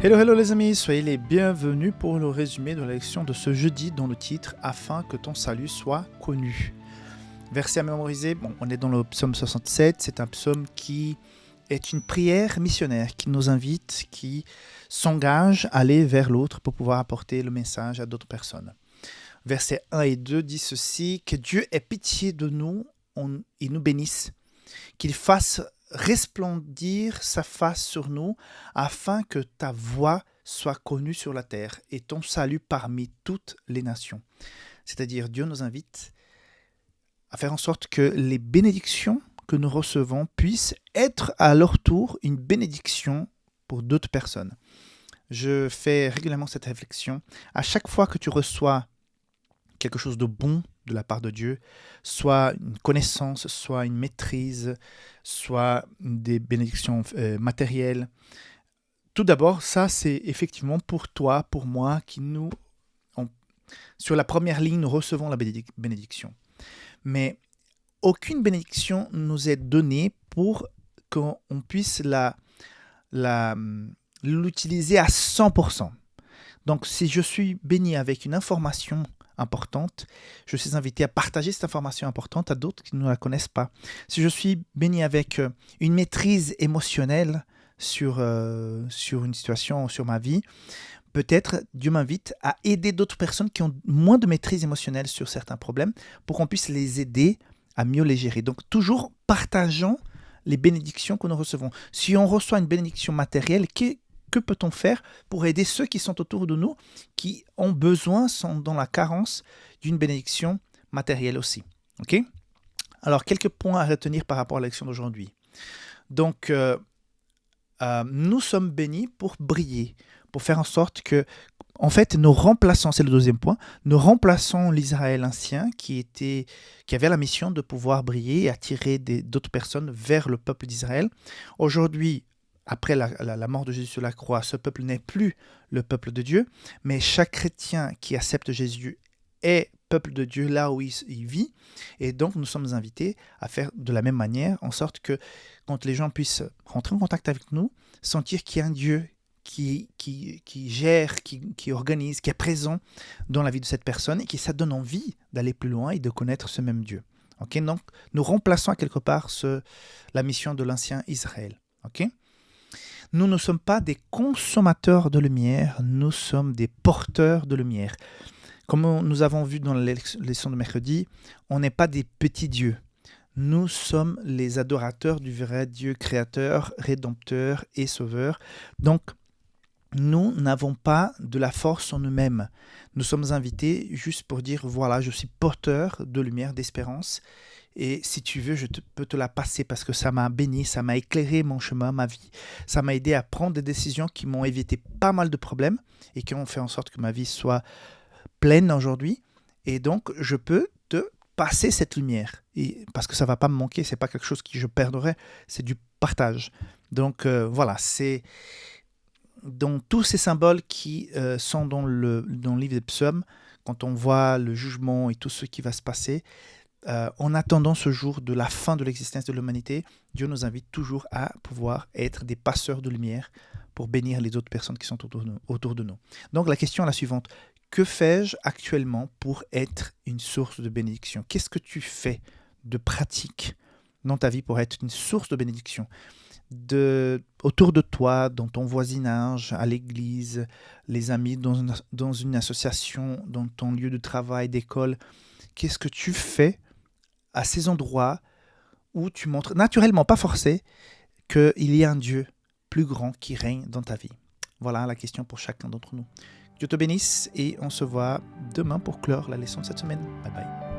Hello, hello les amis, soyez les bienvenus pour le résumé de la lection de ce jeudi dans le titre « Afin que ton salut soit connu ». Verset à mémoriser, on est dans le psaume 67, c'est un psaume qui est une prière missionnaire qui nous invite, qui s'engage à aller vers l'autre pour pouvoir apporter le message à d'autres personnes. Versets 1 et 2 dit ceci, « Que Dieu ait pitié de nous et nous bénisse, qu'il fasse resplendir sa face sur nous, afin que ta voix soit connue sur la terre et ton salut parmi toutes les nations. » C'est-à-dire, Dieu nous invite à faire en sorte que les bénédictions que nous recevons puissent être à leur tour une bénédiction pour d'autres personnes. Je fais régulièrement cette réflexion. À chaque fois que tu reçois quelque chose de bon de la part de Dieu, soit une connaissance, soit une maîtrise, soit des bénédictions matérielles. Tout d'abord, ça c'est effectivement pour toi, pour moi, sur la première ligne, nous recevons la bénédiction. Mais aucune bénédiction nous est donnée pour qu'on puisse l'utiliser à 100%. Donc si je suis béni avec une information importante, je suis invité à partager cette information importante à d'autres qui ne la connaissent pas. Si je suis béni avec une maîtrise émotionnelle sur une situation, sur ma vie, peut-être Dieu m'invite à aider d'autres personnes qui ont moins de maîtrise émotionnelle sur certains problèmes pour qu'on puisse les aider à mieux les gérer. Donc toujours partageons les bénédictions que nous recevons. Si on reçoit une bénédiction matérielle, que peut-on faire pour aider ceux qui sont autour de nous, qui ont besoin, sont dans la carence d'une bénédiction matérielle aussi. Okay? Alors, quelques points à retenir par rapport à la lection d'aujourd'hui. Donc, nous sommes bénis pour briller, pour faire en sorte que, en fait, nous remplaçons, c'est le deuxième point, nous remplaçons l'Israël ancien qui avait la mission de pouvoir briller et attirer d'autres personnes vers le peuple d'Israël. Aujourd'hui, après la mort de Jésus sur la croix, ce peuple n'est plus le peuple de Dieu, mais chaque chrétien qui accepte Jésus est peuple de Dieu là où il vit. Et donc, nous sommes invités à faire de la même manière, en sorte que quand les gens puissent rentrer en contact avec nous, sentir qu'il y a un Dieu qui gère, qui organise, qui est présent dans la vie de cette personne et qui ça donne envie d'aller plus loin et de connaître ce même Dieu. Okay? Donc, nous remplaçons à quelque part la mission de l'ancien Israël. Okay? Nous ne sommes pas des consommateurs de lumière, nous sommes des porteurs de lumière. Comme nous avons vu dans la leçon de mercredi, on n'est pas des petits dieux. Nous sommes les adorateurs du vrai Dieu créateur, rédempteur et sauveur. Donc, nous n'avons pas de la force en nous-mêmes. Nous sommes invités juste pour dire, voilà, je suis porteur de lumière, d'espérance. Et si tu veux, peux te la passer parce que ça m'a béni, ça m'a éclairé mon chemin, ma vie. Ça m'a aidé à prendre des décisions qui m'ont évité pas mal de problèmes et qui ont fait en sorte que ma vie soit pleine aujourd'hui. Et donc, je peux te passer cette lumière. Parce que ça ne va pas me manquer, ce n'est pas quelque chose que je perdrai, c'est du partage. Donc, voilà, c'est dans tous ces symboles qui sont dans le livre des psaumes, quand on voit le jugement et tout ce qui va se passer, en attendant ce jour de la fin de l'existence de l'humanité, Dieu nous invite toujours à pouvoir être des passeurs de lumière pour bénir les autres personnes qui sont autour de nous. Donc la question est la suivante. Que fais-je actuellement pour être une source de bénédiction? Qu'est-ce que tu fais de pratique dans ta vie pour être une source de bénédiction? Autour de toi, dans ton voisinage, à l'église, les amis, dans une association, dans ton lieu de travail, d'école, qu'est-ce que tu fais à ces endroits où tu montres, naturellement, pas forcé, qu'il y a un Dieu plus grand qui règne dans ta vie? Voilà la question pour chacun d'entre nous. Dieu te bénisse et on se voit demain pour clore la leçon de cette semaine. Bye bye.